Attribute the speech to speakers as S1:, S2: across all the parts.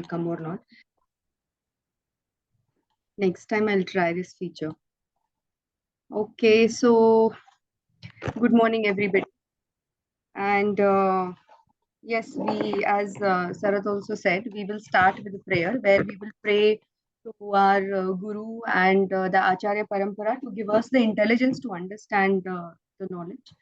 S1: come or not. Next time I'll try this feature. Okay, so good morning, everybody. And yes, as Sarath also said, we will start with a prayer where we will pray to our Guru and the Acharya Parampara to give us the intelligence to understand the knowledge.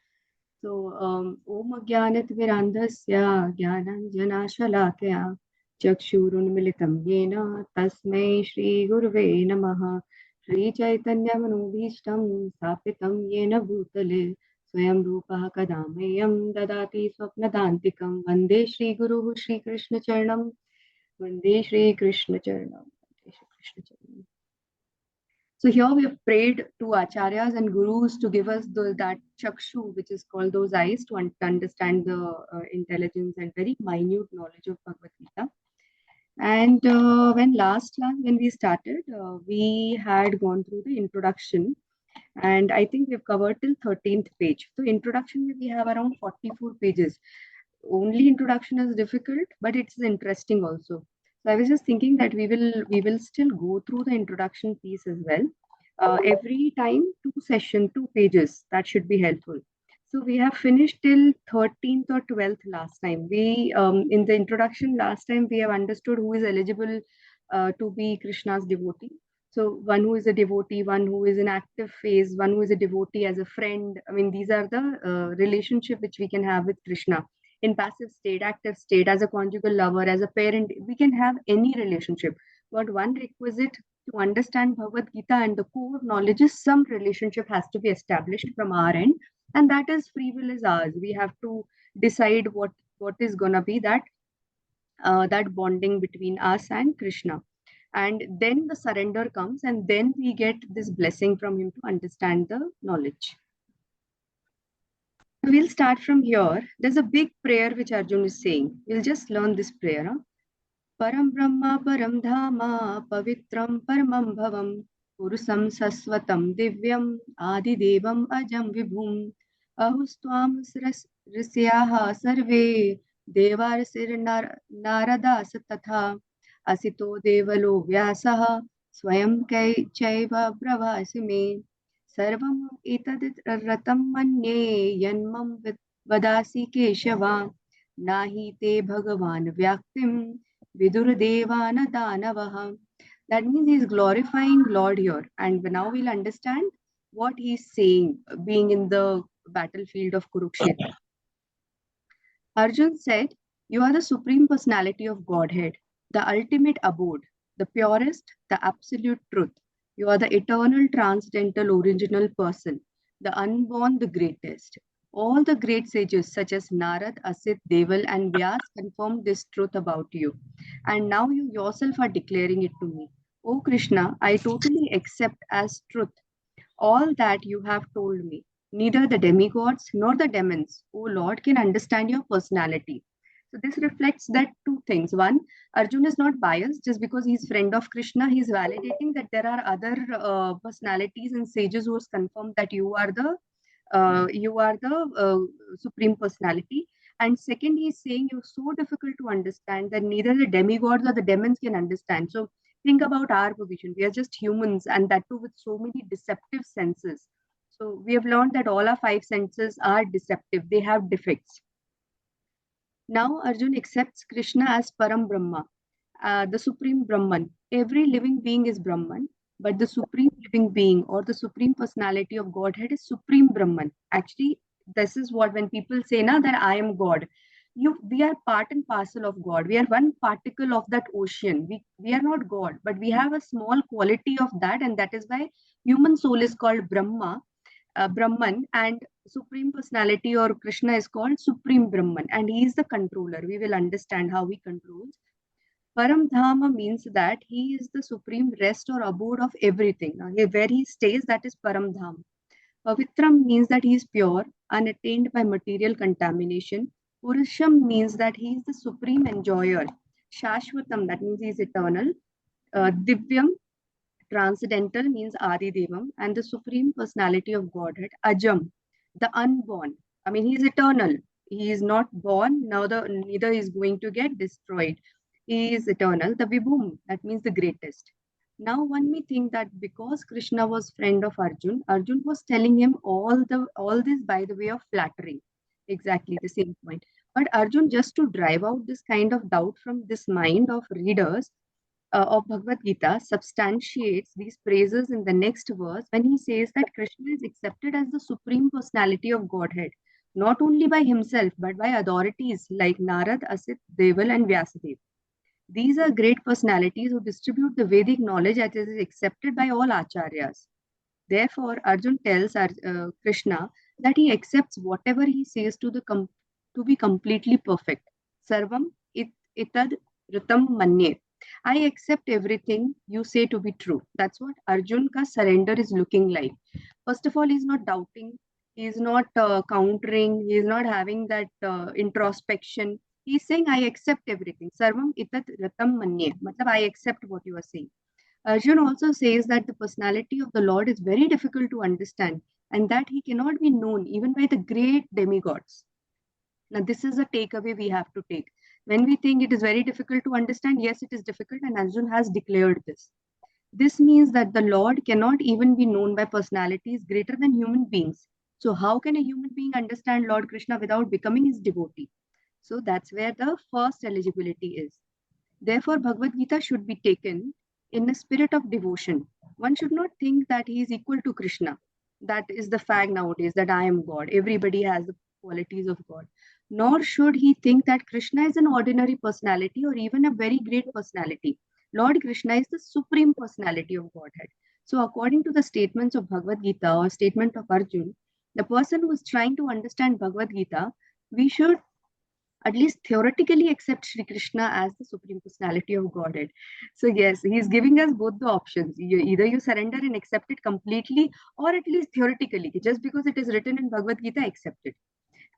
S1: So, Om Agyanat Virandhasya Gyananjana Shalakya Chakshurunmilitam Yena Tasmai Shri Gurve Namaha Shri Chaitanya Manubhishtam Sapitam Yena Bhutale Swayam Rupaha Kadamayam Dadati Swapnadantikam Vande Shri Guru Shri Krishna Charanam Vande Shri Krishna Charanam Vande Shri Krishna Charanam. So here we have prayed to acharyas and gurus to give us that chakshu, which is called those eyes, to understand the intelligence and very minute knowledge of Bhagavad Gita. And when we started, we had gone through the introduction, and I think we've covered till 13th page. So introduction, we have around 44 pages. Only introduction is difficult, but it's interesting also. So I was just thinking that we will still go through the introduction piece as well. Every time, 2 pages. That should be helpful. So we have finished till 13th or 12th last time. We in the introduction last time we have understood who is eligible to be Krishna's devotee. So one who is a devotee, one who is in active phase, one who is a devotee as a friend. I mean, these are the relationship which we can have with Krishna in passive state, active state, as a conjugal lover, as a parent. We can have any relationship. But one requisite to understand Bhagavad Gita and the core knowledge is some relationship has to be established from our end, and that is free will is ours. We have to decide what is gonna be that bonding between us and Krishna. And then the surrender comes, and then we get this blessing from him to understand the knowledge. We'll start from here. There's a big prayer which Arjun is saying. We'll just learn this prayer. Huh? Param Brahma Param Dhama Pavitram Paramam Bhavam Purusam Saswatam Divyam Adi Devam Ajam Vibhum Ahustvam Risyaha Sarve Devarsir Naradas Tatha Asito Devalo Vyasaha Swayam Kai Chaiva Bravasime Sarvam Etadit Ratam Manye Yanmam Vadasi Keshava Nahi Te Bhagavan Vyaktim Vidurdevana Danavaha. That means he is glorifying Lord here. And now we'll understand what he's saying, being in the battlefield of Kurukshetra. Arjun said, "You are the supreme personality of Godhead, the ultimate abode, the purest, the absolute truth. You are the eternal, transcendental, original person, the unborn, the greatest. All the great sages such as Narad, Asit, Deval, and Vyas confirmed this truth about you. And now you yourself are declaring it to me. O Krishna, I totally accept as truth all that you have told me. Neither the demigods nor the demons, O Lord, can understand your personality." So this reflects that two things. One, Arjuna is not biased just because he's friend of Krishna. He's validating that there are other personalities and sages who has confirmed that you are the supreme personality. And second, he's saying you're so difficult to understand that neither the demigods or the demons can understand. So think about our position. We are just humans, and that too with so many deceptive senses. So we have learned that all our 5 senses are deceptive. They have defects. Now Arjun accepts Krishna as Param Brahma, the supreme Brahman. Every living being is Brahman, but the supreme living being or the supreme personality of Godhead is supreme Brahman. Actually, this is what when people say now that I am God, we are part and parcel of God. We are one particle of that ocean. We are not God, but we have a small quality of that, and that is why human soul is called Brahman, and supreme personality or Krishna is called supreme Brahman, and he is the controller. We will understand how he controls. Param Dhama means that he is the supreme rest or abode of everything. Now, where he stays, that is Param Dham. Pavitram means that he is pure, unattained by material contamination. Purusham means that he is the supreme enjoyer. Shashvatam, that means he is eternal. Divyam, transcendental, means Adi Devam, and the supreme personality of Godhead. Ajam, the unborn. I mean, he is eternal. He is not born, neither is going to get destroyed. is eternal, the Vibhum, that means the greatest. Now one may think that because Krishna was friend of Arjun, Arjun was telling him all this by the way of flattering. Exactly the same point. But Arjun, just to drive out this kind of doubt from this mind of readers of Bhagavad Gita, substantiates these praises in the next verse when he says that Krishna is accepted as the supreme personality of Godhead, not only by himself but by authorities like Narad, Asit, Deval, and Vyasadeva. These are great personalities who distribute the Vedic knowledge that is accepted by all acharyas. Therefore, Arjun tells Krishna that he accepts whatever he says to be completely perfect. Sarvam itad ritam manye. I accept everything you say to be true. That's what Arjun's surrender is looking like. First of all, he's not doubting, he's not countering, he's not having that introspection. He's saying, I accept everything. Sarvam itat ritam manye. Matlab, I accept what you are saying. Arjun also says that the personality of the Lord is very difficult to understand and that he cannot be known even by the great demigods. Now, this is a takeaway we have to take. When we think it is very difficult to understand, yes, it is difficult, and Arjun has declared this. This means that the Lord cannot even be known by personalities greater than human beings. So, how can a human being understand Lord Krishna without becoming his devotee? So, that's where the first eligibility is. Therefore, Bhagavad Gita should be taken in a spirit of devotion. One should not think that he is equal to Krishna. That is the fact nowadays that I am God. Everybody has the qualities of God. Nor should he think that Krishna is an ordinary personality or even a very great personality. Lord Krishna is the supreme personality of Godhead. So, according to the statements of Bhagavad Gita or statement of Arjun, the person who is trying to understand Bhagavad Gita, we should at least theoretically accept Sri Krishna as the supreme personality of Godhead. So yes, he's giving us both the options. Either you surrender and accept it completely, or at least theoretically, just because it is written in Bhagavad Gita, accept it.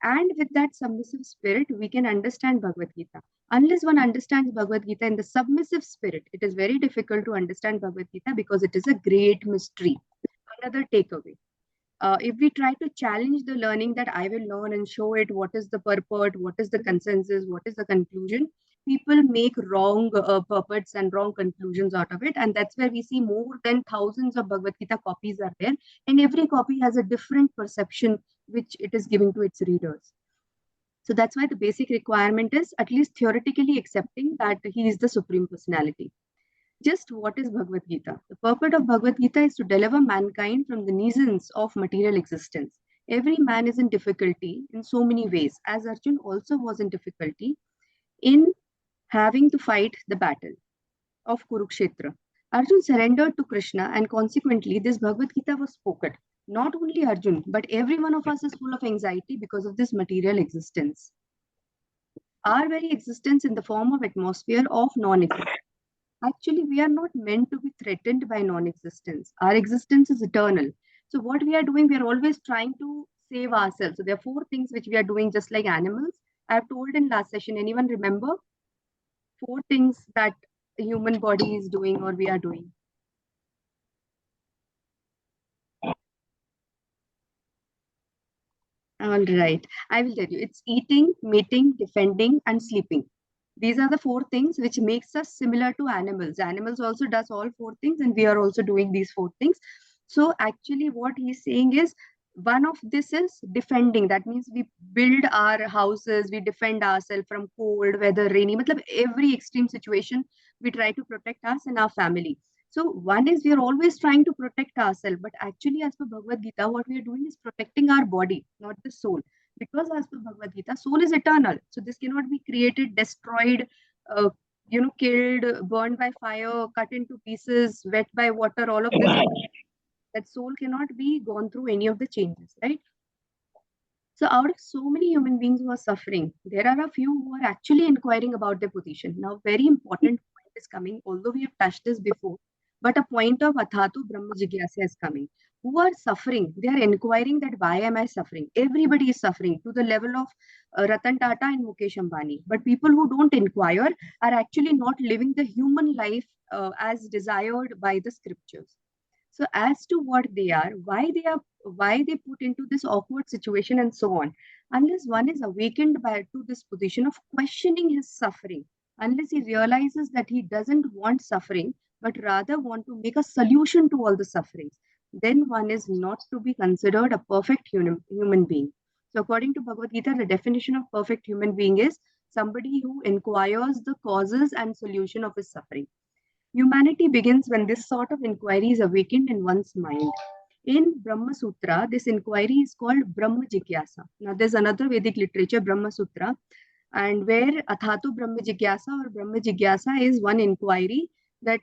S1: And with that submissive spirit, we can understand Bhagavad Gita. Unless one understands Bhagavad Gita in the submissive spirit, it is very difficult to understand Bhagavad Gita because it is a great mystery. Another takeaway, if we try to challenge the learning that I will learn and show it what is the purport, what is the consensus, what is the conclusion, people make wrong purports and wrong conclusions out of it. And that's where we see more than thousands of Bhagavad Gita copies are there. And every copy has a different perception which it is giving to its readers. So that's why the basic requirement is at least theoretically accepting that he is the supreme personality. Just what is Bhagavad Gita? The purpose of Bhagavad Gita is to deliver mankind from the nuisance of material existence. Every man is in difficulty in so many ways, as Arjun also was in difficulty in having to fight the battle of Kurukshetra. Arjun surrendered to Krishna, and consequently, this Bhagavad Gita was spoken. Not only Arjun, but every one of us is full of anxiety because of this material existence. Our very existence in the form of atmosphere of non existence. Actually, we are not meant to be threatened by non existence. Our existence is eternal. So, what we are doing, we are always trying to save ourselves. So, there are four things which we are doing just like animals. I have told in last session. Anyone remember four things that the human body is doing or we are doing? All right. I will tell you. It's eating, mating, defending, and sleeping. These are the four things which makes us similar to animals. Animals also does all four things, and we are also doing these four things. So actually, what he's saying is one of this is defending. That means we build our houses, we defend ourselves from cold, weather, rainy. Matlab, every extreme situation, we try to protect us and our family. So one is we are always trying to protect ourselves, but actually, as per Bhagavad Gita, what we are doing is protecting our body, not the soul. Because as per Bhagavad Gita, soul is eternal. So this cannot be created, destroyed, uh, killed, burned by fire, cut into pieces, wet by water. All of this, that soul cannot be gone through any of the changes, right? So out of so many human beings who are suffering, there are a few who are actually inquiring about their position. Now, very important point is coming, although we have touched this before, but a point of Athatu Brahma Jigyasa is coming. Who are suffering? They are inquiring that why am I suffering? Everybody is suffering to the level of Ratan Tata and Mukesh Ambani. But people who don't inquire are actually not living the human life as desired by the scriptures. So as to what they are, why they put into this awkward situation and so on, unless one is awakened by to this position of questioning his suffering, unless he realizes that he doesn't want suffering, but rather want to make a solution to all the sufferings, then one is not to be considered a perfect human being. So, according to Bhagavad Gita, the definition of perfect human being is somebody who inquires the causes and solution of his suffering. Humanity begins when this sort of inquiry is awakened in one's mind. In Brahma Sutra, this inquiry is called Brahma Jigyasa. Now, there's another Vedic literature, Brahma Sutra, and where Athatu Brahma Jigyasa or Brahma Jigyasa is one inquiry that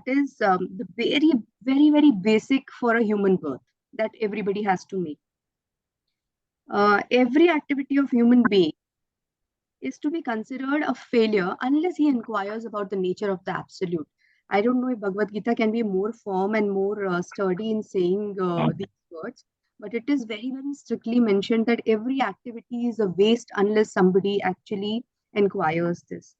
S1: is the very basic for a human birth that everybody has to make. Every activity of human being is to be considered a failure unless he inquires about the nature of the absolute. I don't know if Bhagavad Gita can be more firm and more sturdy in saying these words, but it is very strictly mentioned that every activity is a waste unless somebody actually inquires this.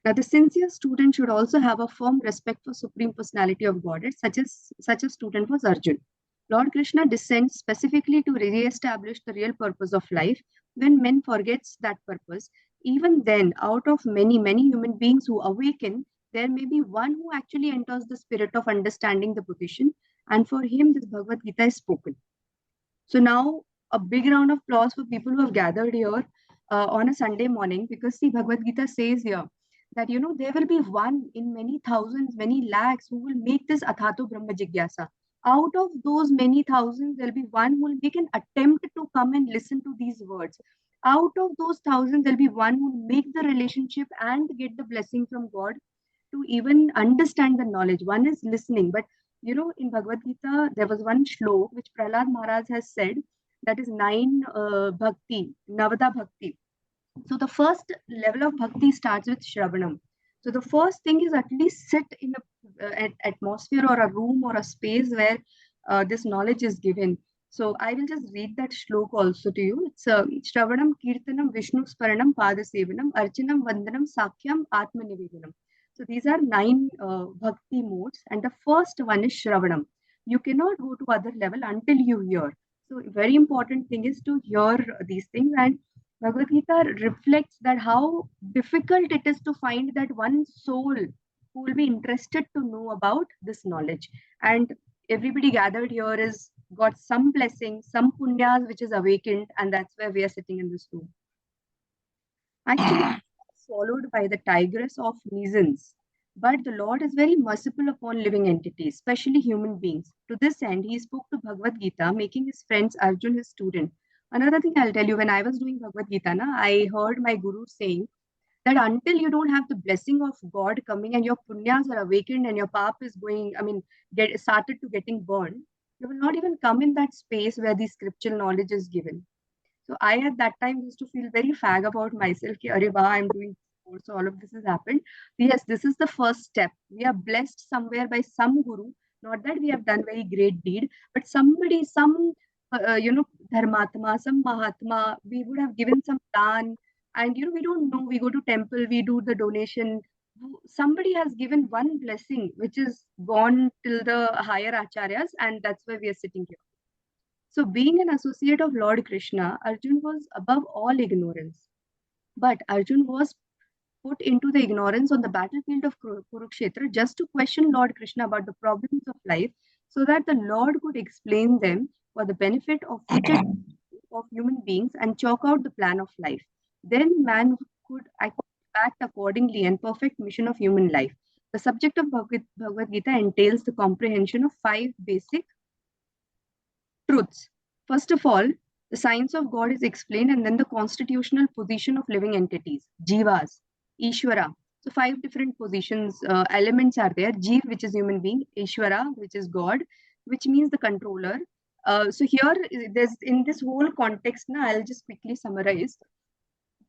S1: Now, the sincere student should also have a firm respect for Supreme Personality of Godhead, such a student was Arjun. Lord Krishna descends specifically to re-establish the real purpose of life. When man forgets that purpose, even then, out of many human beings who awaken, there may be one who actually enters the spirit of understanding the position, and for him, this Bhagavad Gita is spoken. So now, a big round of applause for people who have gathered here on a Sunday morning, because see, Bhagavad Gita says here that there will be one in many thousands, many lakhs who will make this Athato Brahma Jigyasa. Out of those many thousands, there'll be one who will make an attempt to come and listen to these words. Out of those thousands, there'll be one who will make the relationship and get the blessing from God to even understand the knowledge. One is listening, but in Bhagavad Gita, there was one shlok which Prahlad Maharaj has said, that is nine bhakti, Navada bhakti. So the first level of bhakti starts with Shravanam. So the first thing is at least sit in an atmosphere or a room or a space where this knowledge is given. So I will just read that shlok also to you. It's Shravanam, Kirtanam, Vishnu Sparanam, Padasevanam, Archanam, Vandanam, Sakyam, Atma Nivedanam. So these are nine bhakti modes, and the first one is Shravanam. You cannot go to other level until you hear. So very important thing is to hear these things, and Bhagavad Gita reflects that how difficult it is to find that one soul who will be interested to know about this knowledge. And everybody gathered here is got some blessing, some punyas which is awakened, and that's why we are sitting in this room. Actually, swallowed by the tigress of reasons. But the Lord is very merciful upon living entities, especially human beings. To this end, he spoke to Bhagavad Gita, making his friends Arjun his student. Another thing I'll tell you, when I was doing Bhagavad Gita, I heard my guru saying that until you don't have the blessing of God coming and your punyas are awakened and your path is going, started to getting burned, you will not even come in that space where the scriptural knowledge is given. So I at that time used to feel very fag about myself. Ki, Arey bah, I'm doing sports, so all of this has happened. Yes, this is the first step. We are blessed somewhere by some guru. Not that we have done very great deed, but somebody, some dharmatma, some mahatma, we would have given some dan, and we don't know. We go to temple, we do the donation. Somebody has given one blessing, which is gone till the higher acharyas, and that's why we are sitting here. So, being an associate of Lord Krishna, Arjun was above all ignorance. But Arjun was put into the ignorance on the battlefield of Kurukshetra just to question Lord Krishna about the problems of life so that the Lord could explain them for the benefit of future of human beings and chalk out the plan of life. Then man could act accordingly and perfect mission of human life. The subject of Bhagavad Gita entails the comprehension of five basic truths. First of all, the science of God is explained, and then the constitutional position of living entities, jivas, Ishwara. So five different positions, elements are there. Jeev, which is human being, Ishwara, which is God, which means the controller. So here, there's in this whole context, I'll just quickly summarize.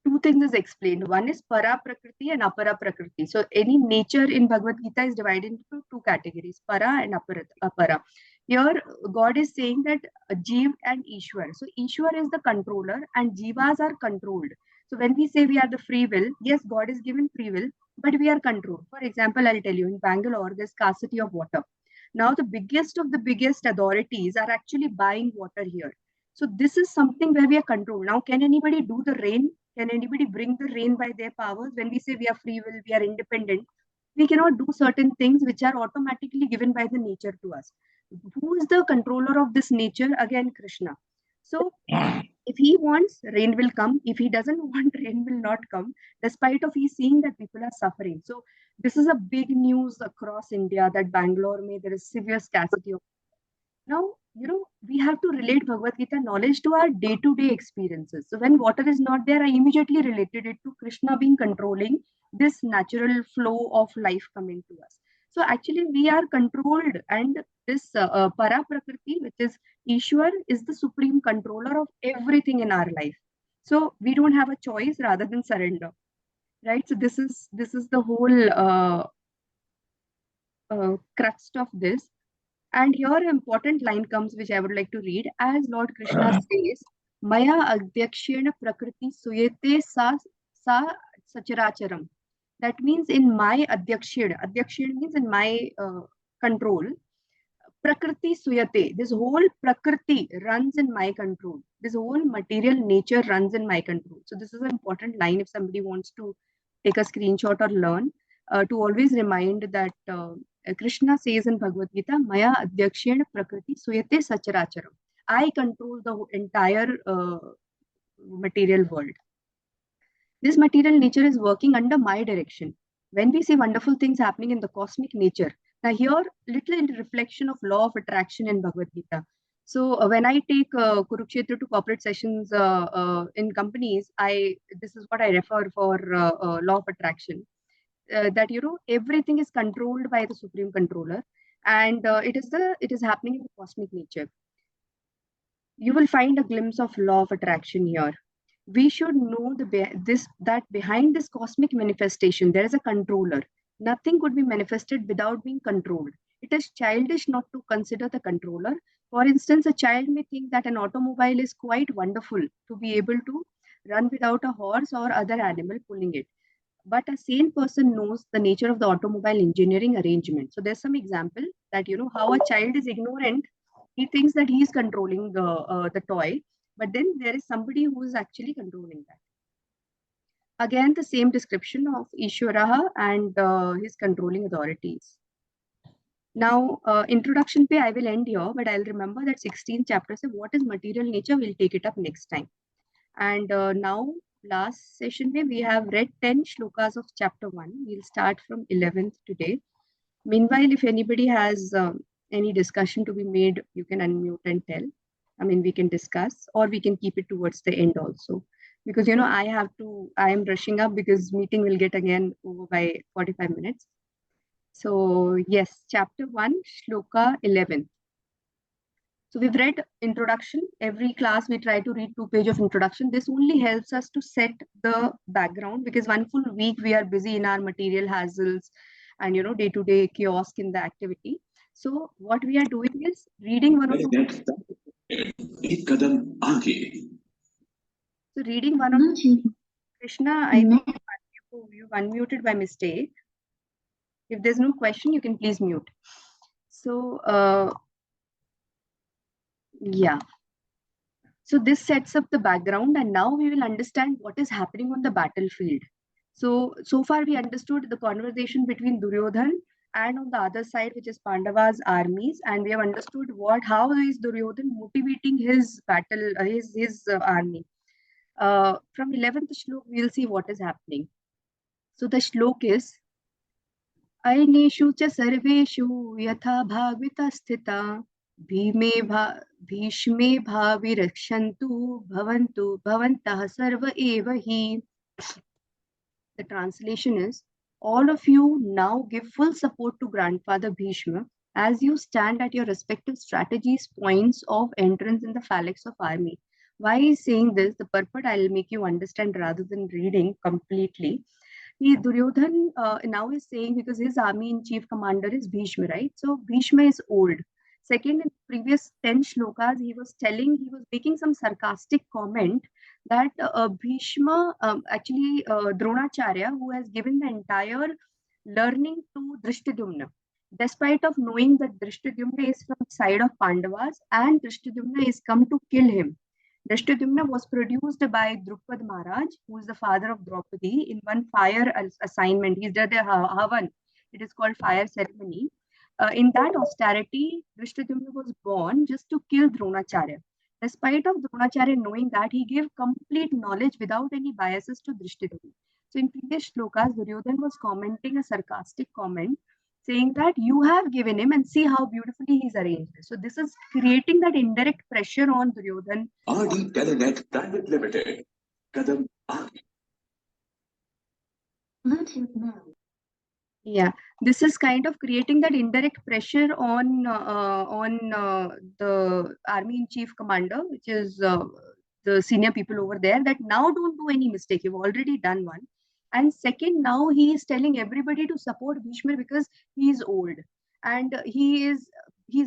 S1: Two things is explained. One is para prakriti and apara prakriti. So any nature in Bhagavad Gita is divided into two categories, para and apara. Here, God is saying that Jeev and Ishwar. So Ishwar is the controller and Jivas are controlled. So when we say we are the free will, yes, God is given free will, but we are controlled. For example, I'll tell you, in Bangalore, there's scarcity of water. Now the biggest of the biggest authorities are actually buying water here. So this is something where we are controlled. Now, can anybody do the rain? Can anybody bring the rain by their powers? When we say we are free will, we are independent, we cannot do certain things which are automatically given by the nature to us. Who is the controller of this nature? Again, Krishna. So if he wants, rain will come. If he doesn't want, rain will not come, despite of he seeing that people are suffering. So this is a big news across India that Bangalore may there is severe scarcity of. Now, we have to relate Bhagavad Gita knowledge to our day-to-day experiences. So when water is not there, I immediately related it to Krishna being controlling this natural flow of life coming to us. So actually, we are controlled, and this para prakriti, which is Ishwar, is the supreme controller of everything in our life. So we don't have a choice rather than surrender, right? So this is the whole crux of this. And here an important line comes which I would like to read. As Lord Krishna says, Maya Adhyakshena Prakriti Suyete sa Sacharacharam. That means in my Adhyakshena. Adhyakshena means in my control. Prakriti Suyate. This whole Prakriti runs in my control. This whole material nature runs in my control. So this is an important line if somebody wants to take a screenshot or learn. To always remind that Krishna says in Bhagavad Gita, Maya Adhyakshena Prakriti Suyate Sacharacharam. I control the entire material world. This material nature is working under my direction. When we see wonderful things happening in the cosmic nature, now here little in reflection of law of attraction in Bhagavad Gita. So when I take Kurukshetra to corporate sessions in companies, this is what I refer for law of attraction. That everything is controlled by the supreme controller, and it is happening in the cosmic nature. You will find a glimpse of law of attraction here. We should know that behind this cosmic manifestation there is a controller. Nothing could be manifested without being controlled. It is childish not to consider the controller. For instance, a child may think that an automobile is quite wonderful to be able to run without a horse or other animal pulling it, but a sane person knows the nature of the automobile engineering arrangement. So there's some example that how a child is ignorant. He thinks that he is controlling the toy, but then there is somebody who is actually controlling that. Again, the same description of Ishwaraha and his controlling authorities. Now, introduction pe I will end here, but I'll remember that 16th chapter say what is material nature. We'll take it up next time. And now, last session we have read 10 shlokas of chapter 1. We'll start from 11th today. Meanwhile, if anybody has any discussion to be made, you can unmute and tell. I mean, we can discuss, or we can keep it towards the end also. Because, I am rushing up because meeting will get again over by 45 minutes. So, yes, chapter 1, shloka 11. So we've read introduction. Every class we try to read 2 pages of introduction. This only helps us to set the background, because one full week we are busy in our material hassles and day-to-day kiosk in the activity. So what we are doing is reading one or two. So reading one or two. Krishna, I think you unmuted by mistake. If there's no question, you can please mute. So yeah. So this sets up the background, and now we will understand what is happening on the battlefield. So far we understood the conversation between Duryodhan and on the other side, which is Pandava's armies, and we have understood how is Duryodhan motivating his battle, his army. From 11th shlok, we'll see what is happening. So the shlok is Aineshu cha sarveshu yatha bhagvita sthita भीष्मे भावि रक्षन्तु भवन्तु भवन्तः सर्व एव हि. The translation is, all of you now give full support to grandfather Bhishma as you stand at your respective strategies points of entrance in the phalanx of army. Why is saying this? The purport I'll make you understand rather than reading completely. Duryodhan now is saying, because his army in chief commander is Bhishma, right? So Bhishma is old. Second, in previous 10 shlokas, he was making some sarcastic comment that Bhishma, actually Dronacharya, who has given the entire learning to Drishtadyumna, despite of knowing that Drishtadyumna is from the side of Pandavas and Drishtadyumna is come to kill him. Drishtadyumna was produced by Drupad Maharaj, who is the father of Draupadi, in one fire assignment. He did a havan. It is called fire ceremony. In that austerity, Drishtadyumna was born just to kill Dronacharya. Despite of Dronacharya knowing that, he gave complete knowledge without any biases to Drishtadyumna. So in previous shlokas, Duryodhan was commenting a sarcastic comment saying that you have given him and see how beautifully he's arranged this. So this is creating that indirect pressure on Duryodhan.
S2: RD Telenet Private Limited. Kadam
S1: Yeah, this is kind of creating that indirect pressure on the army in chief commander, which is the senior people over there, that now don't do any mistake. You've already done one. And second, now he is telling everybody to support Bhishma because he is old and he's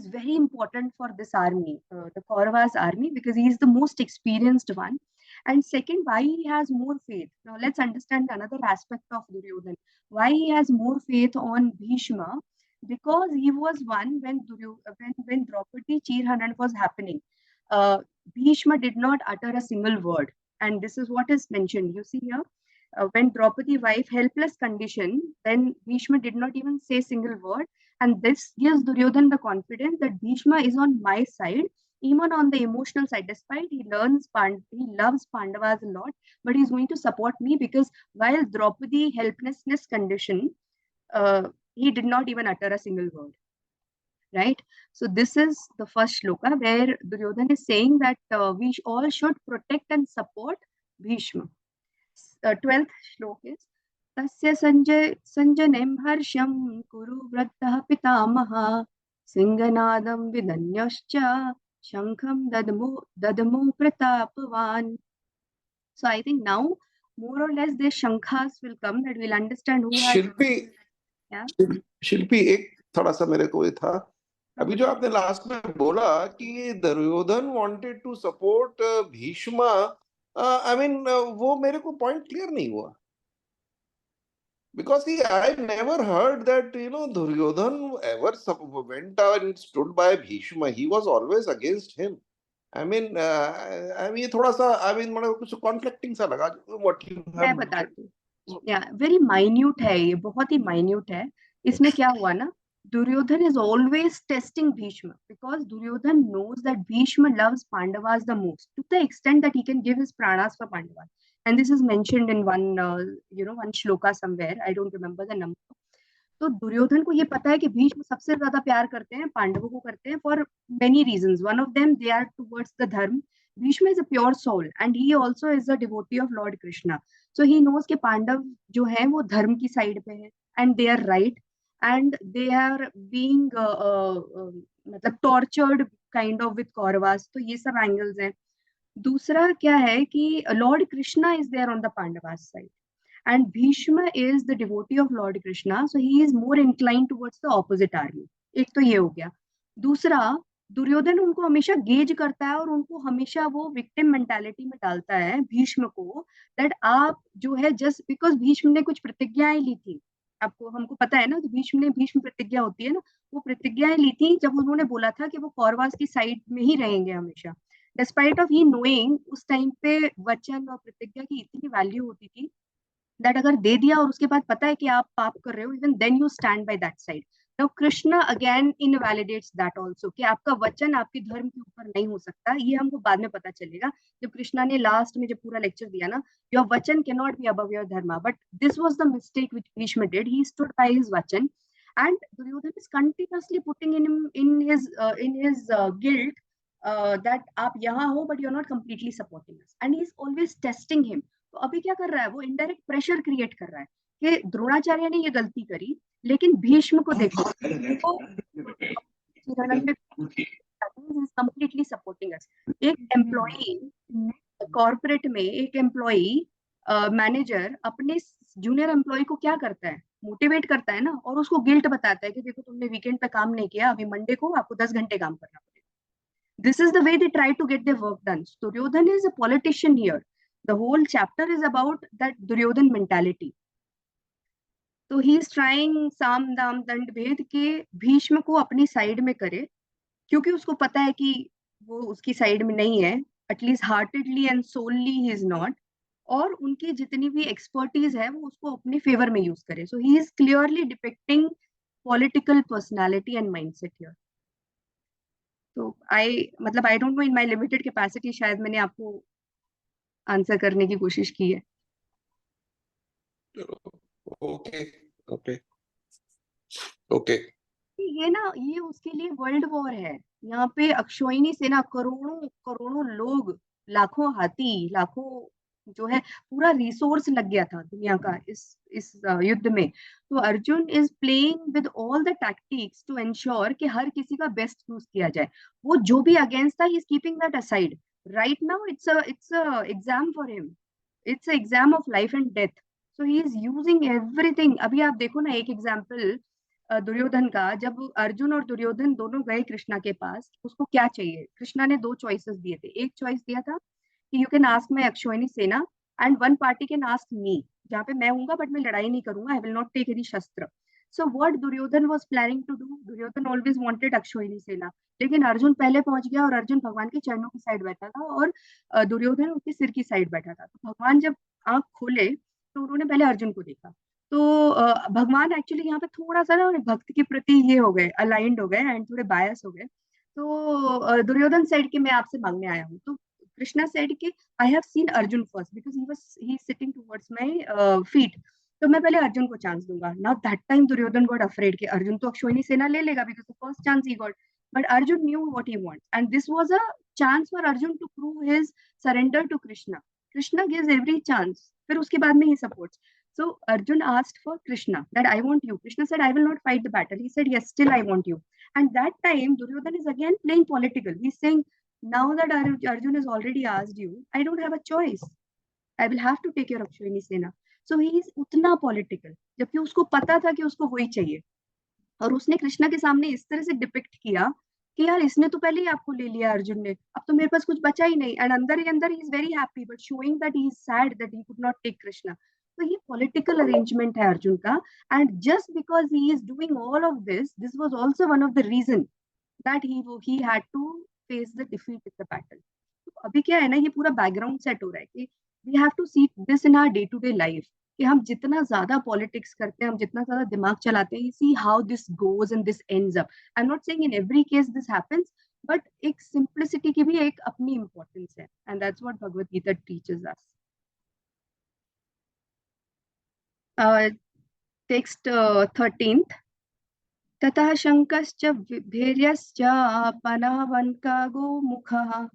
S1: very important for this army, the Kauravas army, because he is the most experienced one. And second, why he has more faith. Now let's understand another aspect of Duryodhan. Why he has more faith on Bhishma? Because he was one when when Draupadi Chirhanan was happening. Uh, Bhishma did not utter a single word, and this is what is mentioned. You see here, when Draupadi wife helpless condition, then Bhishma did not even say single word, and this gives Duryodhan the confidence that Bhishma is on my side, even on the emotional side. Despite he loves Pandavas a lot, but he's going to support me because while Draupadi helplessness condition, he did not even utter a single word. Right? So this is the first shloka where Duryodhan is saying that we all should protect and support Bhishma. 12th shlok is Tasya Sanjanem Harsham Kuru Vrattah Pitamaha Singanadam Vidanyascha Shankham Dadamo Pratapavan. So I think now more or less the Shankhas will come that we'll understand who has.
S3: शिल्पी एक थोड़ा सा मेरे को ये था अभी जो आपने लास्ट में बोला कि Duryodhan wanted to support Bhishma I mean वो मेरे को पॉइंट क्लियर नहीं हुआ because I never heard that Duryodhan ever went and stood by Bhishma. He was always against him. I mean ये थोड़ा सा मतलब कुछ conflicting सा लगा what you have
S1: मैं बताती हूँ वेरी माइन्यूट है ये बहुत ही माइन्यूट है इसमें क्या हुआ ना Duryodhan is always testing Bhishma because Duryodhan knows that Bhishma loves Pandavas the most to the extent that he can give his pranas for Pandavas. And this is mentioned in one shloka somewhere. I don't remember the number. तो दुर्योधन को ये पता है कि भीष्म सबसे ज्यादा प्यार करते हैं पांडवों को करते हैं for many reasons one of them they are towards the dharma Bhishma is a pure soul and he also is a devotee of lord Krishna so he knows के पांडव जो है वो धर्म की साइड पे है and they are right and they are being मतलब tortured kind of with Kauravas तो ये सब एंगल्स हैं दूसरा क्या है कि Lord Krishna is there on the Pandavas side and Bhishma is the devotee of Lord Krishna, so he is more inclined towards the opposite army. एक तो ये हो गया दूसरा दुर्योधन उनको हमेशा गेज करता है और उनको हमेशा वो विक्टिम मेंटालिटी में डालता है भीष्म को दैट आप जो है जस्ट बिकॉज भीष्म ने कुछ प्रतिज्ञाएं ली थी आपको हमको पता है ना कि भीष्म प्रतिज्ञा होती है ना वो प्रतिज्ञाएं ली थी जब उन्होंने बोला था कि वो कौरवास की साइड में ही रहेंगे हमेशा डिस्पाइट ऑफ ही नोइंग उस टाइम पे वचन और प्रतिज्ञा की इतनी वैल्यू होती थी दैट अगर दे दिया और उसके बाद पता है कि आप पाप कर रहे हो even then you stand by that side now Krishna again invalidates that also कि आपका वचन आपके धर्म के ऊपर नहीं हो सकता ये हमको बाद में पता चलेगा जब कृष्णा ने लास्ट में जब पूरा लेक्चर दिया ना your vachan can not be above your dharma but this was the mistake which Bhishma did he stood by his vachan and Duryodhan is continuously putting in his guilt that आप यहाँ हो but you're not completely supporting us and he's always testing him तो अभी क्या कर रहा है वो इनडायरेक्ट प्रेशर क्रिएट कर रहा है कि द्रोणाचार्य ने ये गलती करी लेकिन भीष्म को देखो कंप्लीटली सपोर्टिंग अस एक एम्प्लॉई कॉर्पोरेट में एक एम्प्लॉई मैनेजर अपने जूनियर एम्प्लॉय को क्या करता है मोटिवेट करता है ना और उसको गिल्ट बताता है कि देखो तुमने वीकेंड पे काम नहीं किया अभी मंडे को आपको 10 घंटे काम करना पड़ेगा this is the way they try to get their work done Duryodhan is a politician here the whole chapter is about that Duryodhan mentality. तो he is trying साम दाम दंड भेद के भीष्म को अपनी साइड में करे क्योंकि उसको पता है कि वो उसकी साइड में नहीं है at least heartedly and solely he is not, और उनकी जितनी भी एक्सपर्टीज है वो उसको अपने फेवर में यूज करे. So he is clearly depicting political personality and mindset here. तो मतलब I don't know, in my limited capacity शायद मैंने आपको आंसर करने की कोशिश की है.
S3: Okay okay okay.
S1: ये उसके लिए वर्ल्ड वॉर है. यहाँ पे अक्षौहिणी सेना, करोड़ों करोड़ों लोग, लाखों हाथी, लाखों जो है, पूरा रिसोर्स लग गया था दुनिया का इस युद्ध में. तो Arjun is playing with all the tactics to ensure कि हर किसी का बेस्ट यूज किया जाए. वो जो भी अगेंस्ट था, he is keeping that aside. Right now it's a exam for him. It's exam of life and death. So he is using everything. अभी आप देखो ना, एक एग्जाम्पल दुर्योधन का. जब अर्जुन और दुर्योधन दोनों गए कृष्णा के पास, उसको क्या चाहिए? कृष्णा ने दो चॉइसेस दिए थे. एक चॉइस दिया था कि you can ask my akshauhini sena and one party can ask me, जहाँ पे मैं हूंगा बट मैं लड़ाई नहीं करूंगा, I will not take any shastra. So what Duryodhan was planning to do, Duryodhan always wanted akshauhini sena. लेकिन अर्जुन पहले पहुंच गया, और अर्जुन भगवान के चरणों की साइड बैठा था, और दुर्योधन उसके सिर की साइड बैठा था. तो भगवान जब आंख खोले तो उन्होंने पहले अर्जुन को देखा. तो भगवान एक्चुअली यहाँ पे थोड़ा सा ना भक्त के प्रति ये हो गए, अलाइंड हो गए एंड थोड़े बायस हो गए. तो दुर्योधन सेड कि मैं आपसे मांगने आया हूँ. तो कृष्णा सेड कि I have seen Arjun first because he sitting towards my feet. तो मैं पहले अर्जुन को चांस दूंगा. Now that time Duryodhan got afraid कि अर्जुन तो अक्षोहिणी सेना ले लेगा because the first chance he got. But Arjun knew what he wants and this was a chance for Arjun to prove his surrender to Krishna. Krishna gives every chance, फिर उसके बाद में he supports. So Arjun asked for Krishna that I want you. Krishna said, I will not fight the battle. He said, yes, still I want you. And that time Duryodhan is again playing political. He's saying, now that Arjun has already asked you, I don't have a choice. I will have to take care of Akshayani Sena. So he is उतना political. जबकि उसको पता था कि उसको वही चाहिए. और उसने कृष्णा के सामने इस तरह से डिपिक्ट किया कि यार इसने तो पहले ही आपको ले लिया अर्जुन ने, अब तो मेरे पास कुछ बचा ही नहीं. एंड अंदर ही अंदर he is very happy but showing that he is sad that he could not take Krishna. तो ये पॉलिटिकल अरेंजमेंट है अर्जुन का. And just because he is doing all of this was also one of the reason that he had to face the defeat in the battle. तो अभी क्या है ना, ये पूरा बैकग्राउंड सेट हो रहा है कि we have to see this in our day to day life. कि हम जितना ज्यादा पॉलिटिक्स करते हैं, हम जितना ज्यादा दिमाग चलाते हैं, see how this goes and this ends up. I am not saying in every case this happens, but एक सिंप्लिसिटी की भी एक अपनी इंपॉर्टेंस है. And that's what Bhagavad Gita teaches us. Text 13th. ततः शंकश्च भैर्यश्च पनवन्कागो मुखः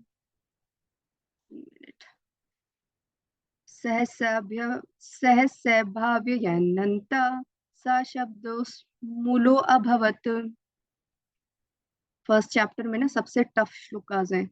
S1: सहस्रभाव्ययन्नन्त स शब्दोस्मूलो अभवत्. फर्स्ट चैप्टर में ना सबसे टफ श्लोकास हैं.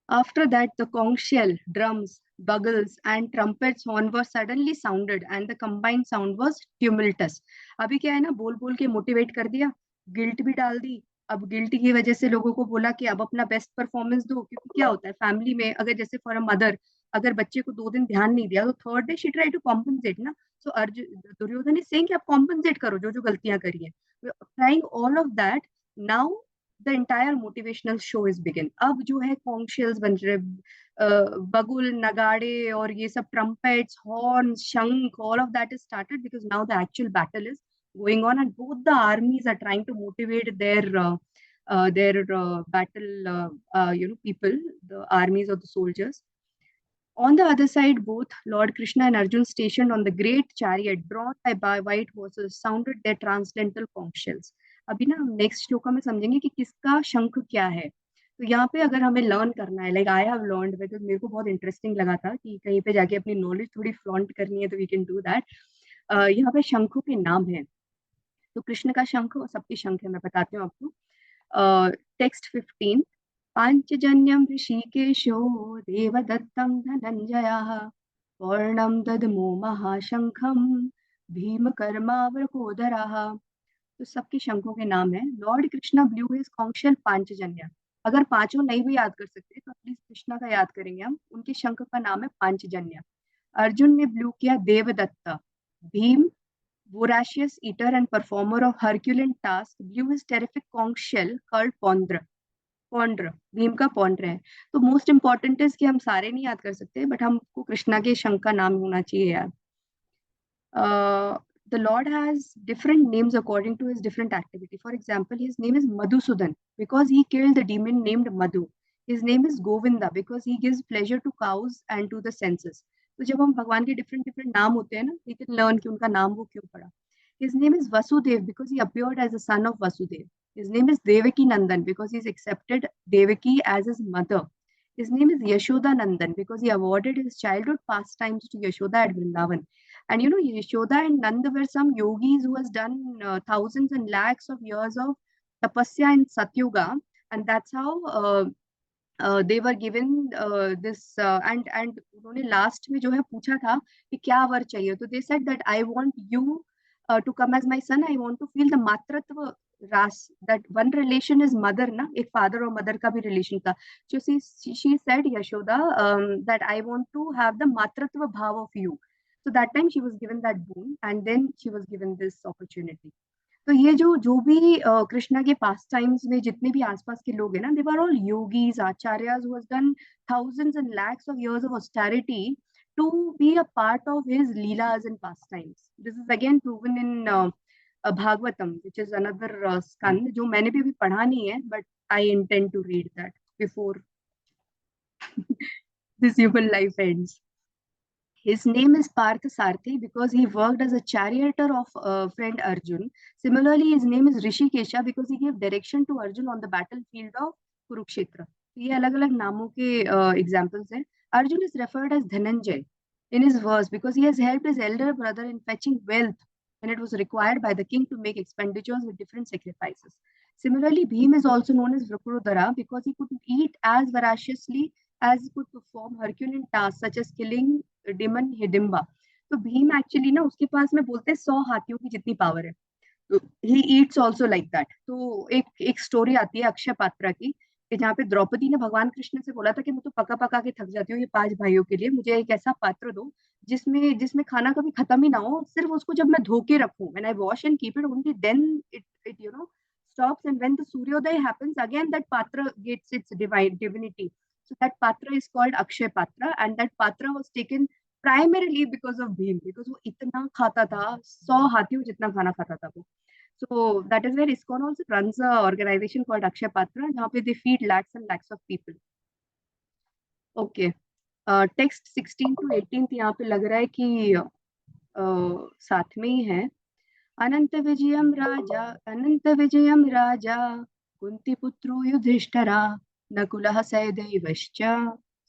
S1: After that, the conch shell, drums, bugles, and trumpets horn were suddenly sounded, and the combined sound was tumultuous. अभी क्या है ना, बोल बोल के मोटिवेट कर दिया, गिल्ट भी डाल दी. अब गिल्ट की वजह से लोगों को बोला कि अब अपना बेस्ट परफॉर्मेंस दो. क्योंकि क्या होता है फैमिली में, अगर जैसे फॉर अ मदर, अगर बच्चे को 2 दिन ध्यान नहीं दिया तो third day she try to compensate ना. So Arjun, Duryodhan is saying कि आप कॉम्पनसेट करो जो जो गलतियां करी है, trying all of that. Now the entire motivational show is begin. अब जो है कॉन्ग बन रहे, बगुल, नगाड़े और ये सब, ट्रम्पेट्स, हॉर्न, शंख, all of that is started because now the actual battle is going on, and both the armies are trying to motivate their battle people, the armies of the soldiers. On the other side, both Lord Krishna and Arjun, stationed on the great chariot drawn by white horses, sounded their transcendental conch shells. अभी ना next shloka में समझेंगे कि किसका शंख क्या है. तो यहाँ पे अगर हमें लर्न करना है, like I have learned, because मेरे को बहुत इंटरेस्टिंग लगा था कि कहीं पे जाके अपनी नॉलेज थोड़ी फ्लॉन्ट करनी है, तो वी कैन डू दैट. यहाँ पे शंखों के नाम है. तो कृष्ण का शंख और सबके शंख है, मैं बताती हूँ आपको. टेक्स्ट 15. पांचजन्यम ऋषिकेशो देवदत्तं धनंजयः वर्णम ददमो महाशंखम भीमकर्मावृकोदरः. तो सबके शंखों के नाम है. Lord Krishna blew his conch shell Panchajanya. अगर पांचों नहीं भी याद कर सकते तो प्लीज कृष्णा का याद करेंगे हम. उनके शंख का नाम है पांचजन्य. अर्जुन ने ब्लू किया Devdutt. Bhim, voracious eater and performer of Herculean tasks, blew his terrific conch shell called Pondra. Paundra, Bhim का पौंड्र है। तो मोस्ट इम्पोर्टेंट है कि हम सारे नहीं याद कर सकते, बट हमको कृष्णा के शंख का नाम होना चाहिए याद। The Lord has different names according to his different activity. For example, his name is Madhusudan because he killed the demon named Madhu. His name is Govinda because he gives pleasure to cows and to the senses. तो जब हम भगवान के different different नाम होते हैं ना, we can learn कि उनका नाम वो क्यों पड़ा. His name is Vasudev because he appeared as the son of Vasudev. His name is Devaki Nandan because he's accepted Devaki as his mother. His name is Yashoda Nandan because he awarded his childhood pastimes to Yashoda at Vrindavan. And you know, Yashoda and Nanda were some yogis who has done thousands and lakhs of years of tapasya in Satyuga, and that's how they were given this and उन्होंने last में जो है पूछा था कि क्या वर चाहिए, तो they said that I want you to come as my son. I want to feel the matratva ras, that one relation is mother ना, एक father और mother का भी relation था. So she said Yashoda that I want to have the matratva bhav of you. So that time she was given that boon, and then she was given this opportunity. तो ये जो जो भी कृष्णा के पास times में जितने भी आसपास के लोग हैं ना, they were all yogis acharyas who has done thousands and lakhs of years of austerity to be a part of his leelas and pastimes. This is again proven in Bhagwatam, which is another skand जो मैंने भी अभी पढ़ा नहीं है, but I intend to read that before this human life ends. His name is Partha Sarthi because he worked as a charioteer of friend Arjun. Similarly, his name is Rishikesha because he gave direction to Arjun on the battlefield of Kurukshetra. तो ये अलग अलग नामों के examples हैं. Arjun is referred as Dhananjay in his verse because he has helped his elder brother in fetching wealth when it was required by the king to make expenditures with different sacrifices. Similarly, Bhim is also known as Vrukudara because he could eat as voraciously as he could perform Herculean tasks such as killing demon Hidimba. तो Bhim actually ना उसके पास में बोलते हैं 100 हाथियों की जितनी power है. तो he eats also like that. तो एक स्टोरी आती है अक्षय पात्रा की कि जहाँ पे द्रौपदी ने भगवान कृष्ण से बोला था कि मैं तो पका पका के थक जाती हूँ ये 5 भाइयों के लिए, मुझे एक ऐसा पात्र दो जिसमें जिसमें खाना कभी खत्म ही ना हो, सिर्फ उसको जब मैं धो के रखूं, when I wash and keep it only then it you know stops, and when the suryoday happens again that patra gets its divinity. So that patra is called Akshay Patra, and that patra was taken primarily because of Bhim, because वो इतना खाता था, 100 हाथियों जितना खाना खाता था वो. So that is where ISKCON also runs a organization called Akshay Patra, जहाँ पे they feed lakhs and lakhs of people. Okay. Text 16 to 18 यहाँ पे लग रहा है कि साथ में ही है. अनंत विजयम राजा कुंतीपुत्रो युधिष्ठिरा नकुलः सहदेवश्च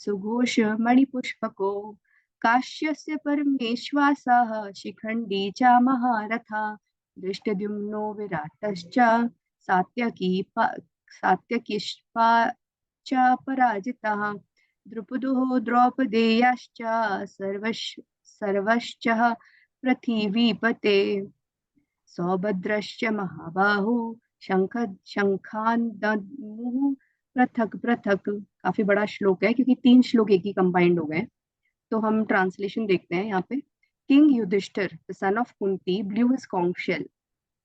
S1: सुघोष मणिपुष्पको काश्यस्य परमेश्वासः शिखण्डी च महारथा दृष्टद्युम्नो विराटश्च सात्यकीष्पा च पराजितः द्रुपदो द्रौपदेयश्च सर्वश्च पृथिवीपते सौभद्रश्च महाबाहु शंखान दद्मुः पृथक पृथक. काफी बड़ा श्लोक है क्योंकि 3 श्लोक एक ही कंबाइंड हो गए. तो हम ट्रांसलेशन देखते हैं यहाँ पे. King Yudhishthir the son of Kunti blew his conch shell.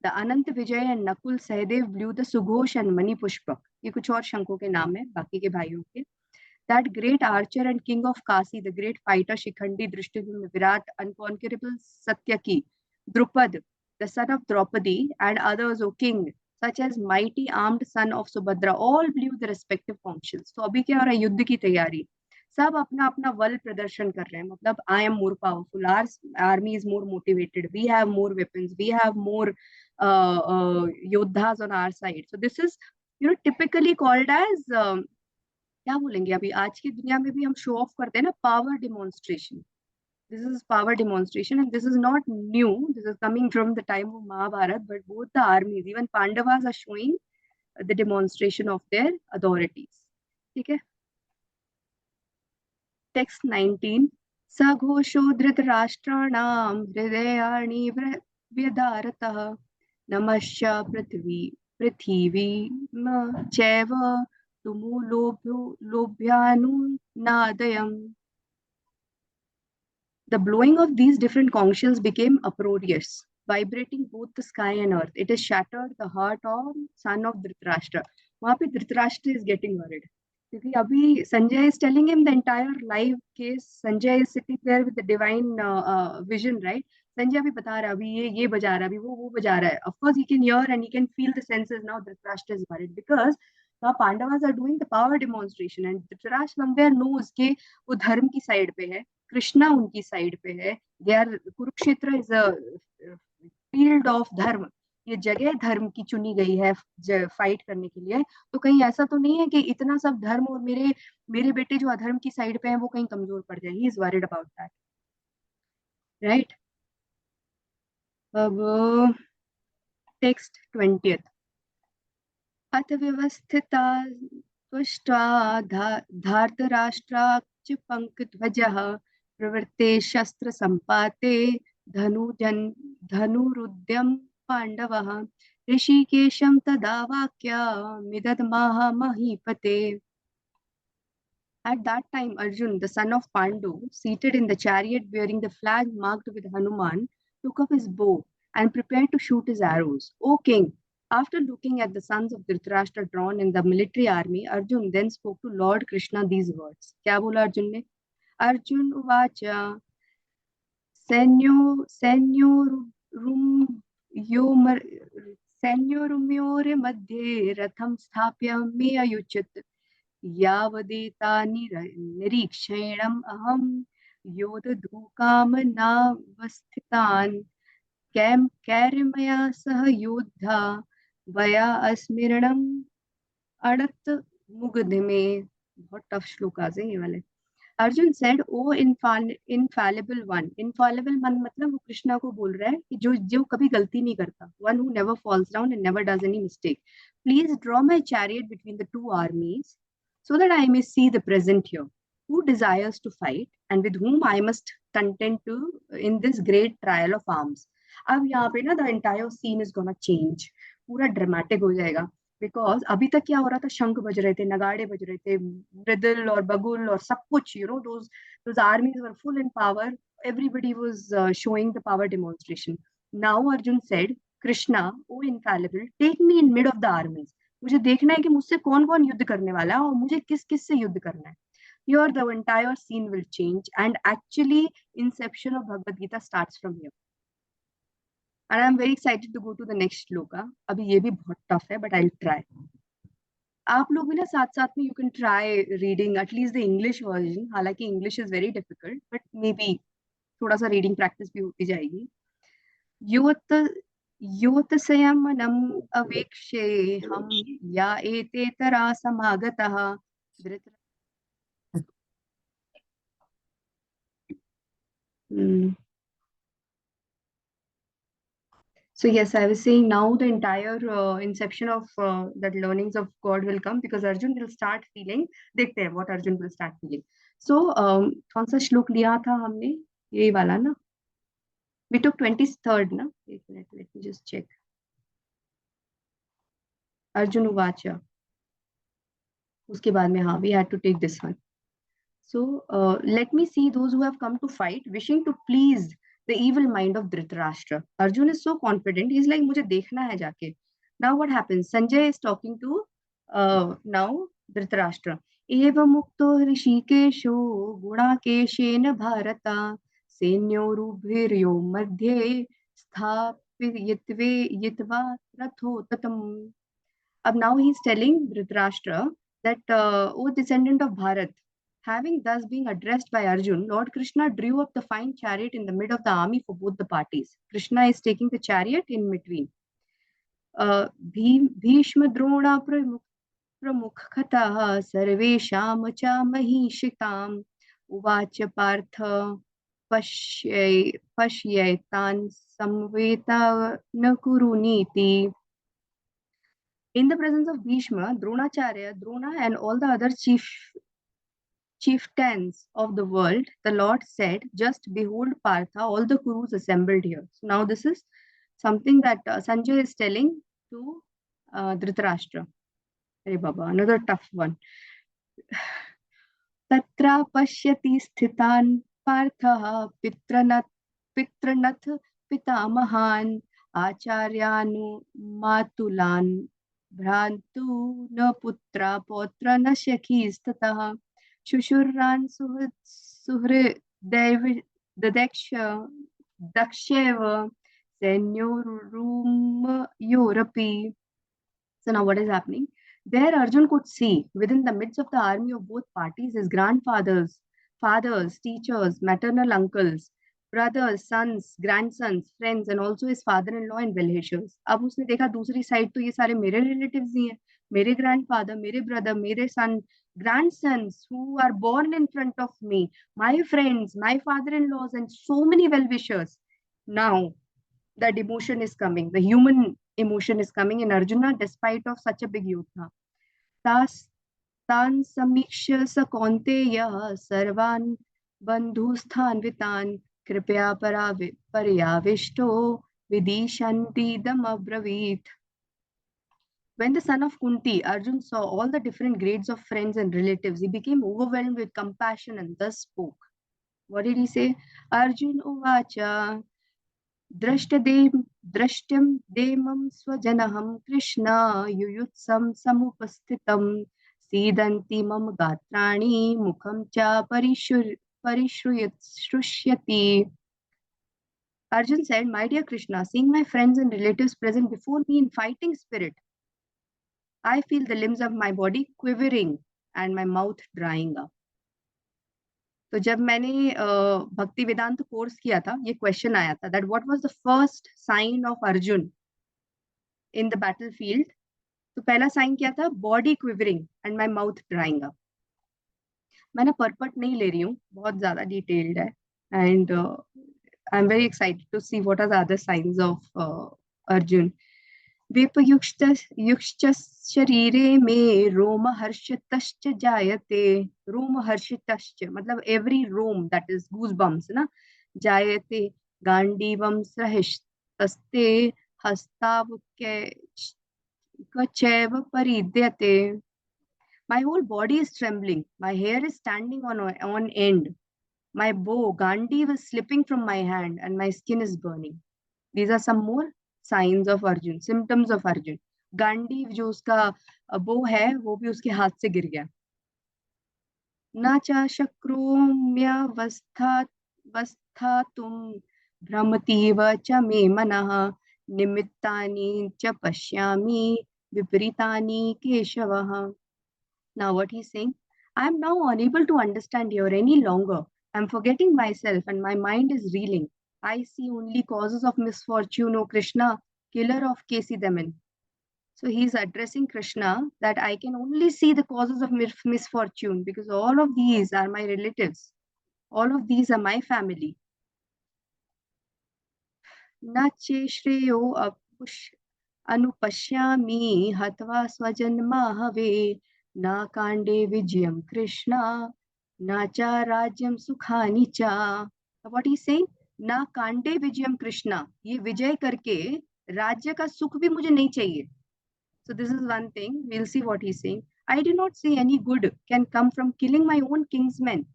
S1: The Anant Vijay and Nakul Sahadev blew the सुघोष एंड मणि पुष्पक. ये कुछ और शंखों के नाम है बाकी के भाइयों के. That great archer and king of Kasi, the great fighter Shikhandi, Drishtadyumna, Virat, unconquerable Satyaki, Drupad, the son of Draupadi, and others, O king, such as mighty armed son of Subhadra, all blew the respective conch shells. तो अभी क्या हो रहा है, युद्ध की तैयारी. सब अपना अपना बल प्रदर्शन कर रहे हैं. मतलब I am more powerful, our army is more motivated, we have more weapons, we have more योद्धास on our side. So this is typically called as क्या बोलेंगे, अभी आज की दुनिया में भी हम शो ऑफ करते हैं ना, power demonstration. This is power demonstration and this is not new, this is coming from the time of Mahabharata, but both the armies even Pandavas are showing the demonstration of their authorities. ठीक है. Text 19. सघोषो धृतराष्ट्राणां हृदयानि व्यधारतः नमश्च पृथिवी चैव लोभ्यानुनादयम्. The blowing of these different conch shells became uproarious, vibrating both the sky and earth. It has shattered the heart of son of Dhritarashtra. वहां पे Dhritarashtra is getting worried, क्योंकि अभी Sanjay is telling him the entire live case. Sanjay is sitting there with the divine vision, right. Sanjay अभी बता रहा है, अभी ये बजा रहा है, अभी वो बजा रहा है. Of course he can hear and he can feel the senses. Now Dhritarashtra is worried because the Pandavas are doing the power demonstration and Dhritarashtra somewhere knows कि वो धर्म की साइड पे है, कृष्णा उनकी साइड पे है. They are, Kurukshetra is a field of dharma. ये जगह धर्म की चुनी गई है फाइट करने के लिए. तो कहीं ऐसा तो नहीं है कि इतना सब धर्म और मेरे मेरे बेटे जो अधर्म की साइड पे हैं वो कहीं कमजोर पड़ जाए. He is worried about that, right. अब टेक्स्ट 20th. अथ व्यवस्थिता तुष्ट्वा धार्तराष्ट्राच पंकध्वजः प्रवृत्ते शस्त्र संपाते धनुजन धनुरुद्यम पांडवः ऋषिकेशं तदा वाक्यमिदद्माह महीपते. At that time, Arjun, the son of Pandu, seated in the chariot bearing the flag marked with Hanuman, took up his bow and prepared to shoot his arrows. O king, after looking at the sons of Dhritarashtra drawn in the military army, Arjun then spoke to Lord Krishna these words. क्या बोला अर्जुन ने? अर्जुन उवाच सैन्योरुम योमर सैन्योरुम्योर मध्ये रथम स्थाप्य मे अयुच्यत यावदेता निरीक्षेणम् अहं योद्धुकामनावस्थितान् कैर्मया सह योद्धा वया अस्मिरणम् अड़त मुग्धमे. बहुत टफ श्लोक आ ये वाले. अर्जुन सेड, ओ इनफैलिबल वन. इनफॉलिबल मन मतलब वो कृष्णा को बोल रहा है कि जो जो कभी गलती नहीं करता, one who never falls down and never does any mistake. Please draw my chariot between the two आर्मीज so that I may see the present here. Who desires to fight and with whom I must contend to in this great trial of arms. अब यहाँ पे ना the entire scene is gonna change. पूरा dramatic हो जाएगा. Because अभी तक क्या हो रहा था, शंख बज रहे थे, नगाड़े बज रहे थे, मृदल और बगुल और सब कुछ, you know, those armies were full in power. Everybody was showing the power demonstration. Now Arjun said, Krishna, O infallible, take me in mid of the armies. मुझे देखना है कि मुझसे कौन कौन युद्ध करने वाला है और मुझे किस किस से युद्ध करना है. Here the entire scene will change and actually inception of Bhagavad Gita starts from here. And I am very excited to go to the next shloka. अभी ये भी बहुत tough है, but I'll try. आप लोग भी ना साथ साथ में you can try reading at least the English version. हालांकि English is very difficult, but maybe थोड़ा सा reading practice भी होती जाएगी. योत योतसयमनम् अवेक्षे हम या एतेतरा समागतः धृतर. So yes, I was saying now the entire inception of that learnings of God will come because Arjun will start feeling. देखते हैं what Arjun will start feeling. So कौन सा श्लोक लिया था हमने, यही वाला ना. We took 23rd ना. एक minute, let me just check. Arjun उवाच. उसके बाद में हाँ, we had to take this one. So let me see those who have come to fight, wishing to please the evil mind of Dhritarashtra. Arjun is so confident. He's like, मुझे देखना है जाके. Now what happens? Sanjay is talking to now Dhritarashtra. एवमुक्तो ऋषिकेशो गुणाकेशेन Bharat सैन्योरुभिर्यो मध्ये स्थापयित्वा रथो ततम्. अब now he's telling Dhritarashtra that, O descendant of Bharat, having thus been addressed by Arjun, Lord Krishna drew up the fine chariot in the mid of the army for both the parties. Krishna is taking the chariot in between. Bhishma Drona Pramukhataha Sarvesham cha Mahishikam Uvacha Partha Pashyaitan Samveta Nakuruniti. In the presence of Bhishma, Dronacharya, Drona and all the other chieftains of the world, the Lord said, just behold Partha, all the Kurus assembled here. So now this is something that Sanjay is telling to Dhritarashtra. Hey Baba, another tough one. Tatra pashyati sthitan Partha pitranath pitamahan acharyanu matulan भ्रान्तु न पुत्रा पौत्र न सखीस्ततः शुशुरान् सुहृदैव ददक्ष दक्षेव सैन्योरुमयोरपि. So now what is happening? There Arjun could see within the midst of the army of both parties his grandfathers, fathers, teachers, maternal uncles, brothers, sons, grandsons, friends and also his father-in-law and well-wishers. अब उसने देखा दूसरी side तो ये सारे मेरे relatives ही हैं, मेरे grandfather, मेरे brother, मेरे son, grandsons who are born in front of me, my friends, my father-in-laws and so many well-wishers. Now that emotion is coming, the human emotion is coming in Arjuna despite of such a big yodha. Tas tan samikshya sa kaunteya sarvan bandhusthanvitan kripya paryavishto vidishantidam abravit. When the son of Kunti, Arjun saw all the different grades of friends and relatives, he became overwhelmed with compassion and thus spoke. What did he say? Arjun uvacha द्रष्ट्यं देमं स्वजनहं Krishna युयुत्सं समुपस्थितं सीदन्ति मम गात्राणि मुखं च परिश्रुष्यति. Arjun said, "My dear Krishna, seeing my friends and relatives present before me in fighting spirit, I feel the limbs of my body quivering and my mouth drying up." तो जब मैंने भक्ति वेदांत course किया था, ये क्वेश्चन आया था that what was the first sign of Arjun in the battlefield. तो पहला साइन क्या था? Body quivering and my mouth drawing up. मैं ना परपट नहीं ले रही हूँ, बहुत ज्यादा डिटेल्ड है and I am very excited to see what are the other signs of Arjun. वेपयुक्त शरीरे में रोम हर्षितश्च जायते. रोम हर्षितश्च मतलब every rom that is goosebumps ना. जायते गांडीवम सहिष्टस्ते हस्तावुक्य Kacheva paridyate. My whole body is trembling. My hair is standing on end. My bow, Gandhi, was slipping from my hand and my skin is burning. These are some more signs of Arjun, symptoms of Arjun. Gandhi जो उसका bow है वो भी उसके हाथ से गिर गया. न च शक्रोम्यवस्थातुं भ्रमतीव च मे मनः निमित्तानि च पश्यामि विपरीतानि केशवः. Now what he's saying, I am now unable to understand here any longer. I am forgetting myself and my mind is reeling. I see only causes of misfortune, O Krishna, killer of Kesi Daman. So he's addressing Krishna that I can only see the causes of misfortune because all of these are my relatives. All of these are my family. Na che shreyo anupashyami hatva swajanma have na kande vijayam Krishna na cha rajyam sukhani cha. What he's saying? ना कांडे विजयम कृष्णा. ये विजय करके राज्य का सुख भी मुझे नहीं चाहिए. So this is one thing. We'll see what he's saying. I do not see any good can come from killing my own kinsmen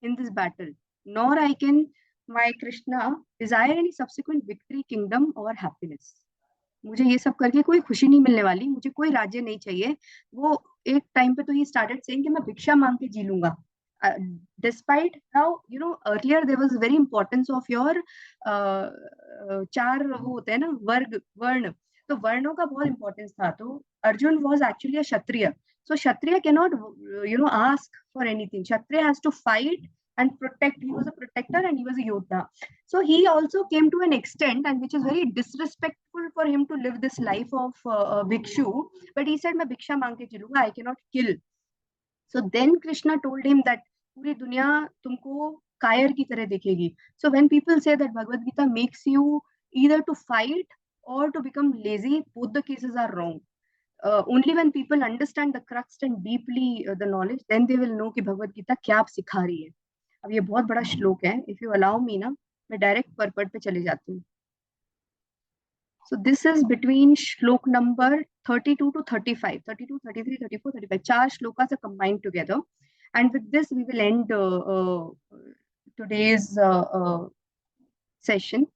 S1: in this battle, nor I can, my Krishna, desire any subsequent victory, kingdom or happiness. मुझे ये सब करके कोई खुशी नहीं मिलने वाली, मुझे कोई राज्य नहीं चाहिए. वो एक टाइम पे तो ही started saying कि मैं भिक्षा मांग के जी लूंगा. Despite how, you know, earlier there was very importance of your चार वो होते हैं ना वर्ग वर्ण. तो वर्णों का बहुत इंपॉर्टेंस था. तो Arjun was actually a kshatriya. So kshatriya can not ask for anything. Kshatriya has to fight and protect. He was a protector and he was a yodha. So he also came to an extent and which is very disrespectful for him to live this life of bhikshu. But he said, "मैं भिक्षा मांग के चलूंगा. I cannot kill." So then Krishna told him that पूरी दुनिया तुमको कायर की तरह देखेगी. So when people say that Bhagavad Gita makes you either to fight or to become lazy, both the cases are wrong. Only when people understand the crux and deeply the knowledge, then they will know कि भगवत गीता क्या सिखा रही है. अब ये बहुत बड़ा श्लोक है. If you allow me ना, मैं डायरेक्ट परपट पे चले जाती हूँ. So this is between shlok number 32 to 35, 32, 33, 34, 35. चार shlokas are combined together. And with this, we will end today's session.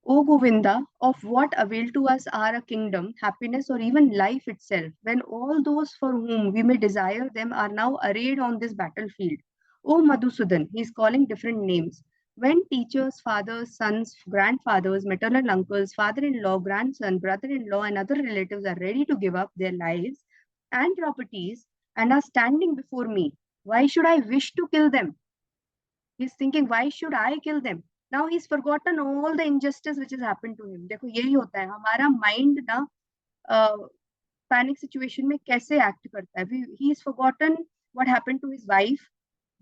S1: O Govinda, of what avail to us are a kingdom, happiness, or even life itself, when all those for whom we may desire them are now arrayed on this battlefield? O Madhusudan, he is calling different names. When teachers, fathers, sons, grandfathers, maternal uncles, father in law, grandson, brother in law, and other relatives are ready to give up their lives and properties and are standing before me, why should I wish to kill them? He's thinking, why should I kill them? Now he's forgotten all the injustice which has happened to him. देखो यही होता है हमारा mind ना panic situation में कैसे act करता है. He is forgotten what happened to his wife,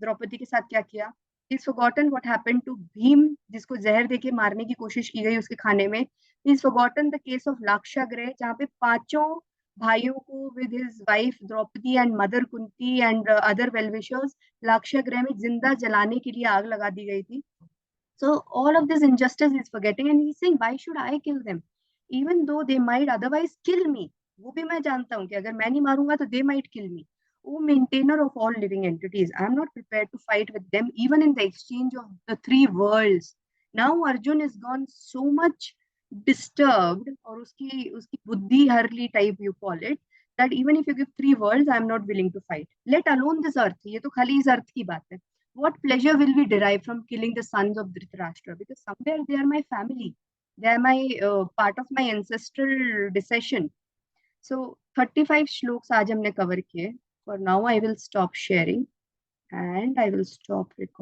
S1: Draupadi के साथ क्या किया. He is forgotten what happened to Bhim, जिसको जहर देके मारने की कोशिश की गई उसके खाने में. He is forgotten the case of Lakshagriha, जहाँ पे पांचों भाइयों को with his wife Draupadi and mother Kunti and other well-wishers Lakshagriha में जिंदा जलाने के लिए आग लगा दी गई थी. So all of this injustice he's forgetting and he's saying, why should I kill them? Even though they might otherwise kill me. वो भी मैं जानता हूँ कि अगर मैं नहीं मारूंगा तो they might kill me. O maintainer of all living entities, I am not prepared to fight with them even in the exchange of the three worlds. Now Arjun is gone so much disturbed और उसकी बुद्धि हरली type you call it, that even if you give three worlds, I am not willing to fight. Let alone this earth. ये तो खाली इस अर्थ की बात है. What pleasure will we derive from killing the sons of Dhritarashtra? Because somewhere they are my family. They are my part of my ancestral descent. So 35 shloks आज हमने cover किए. For now, I will stop sharing and I will stop recording.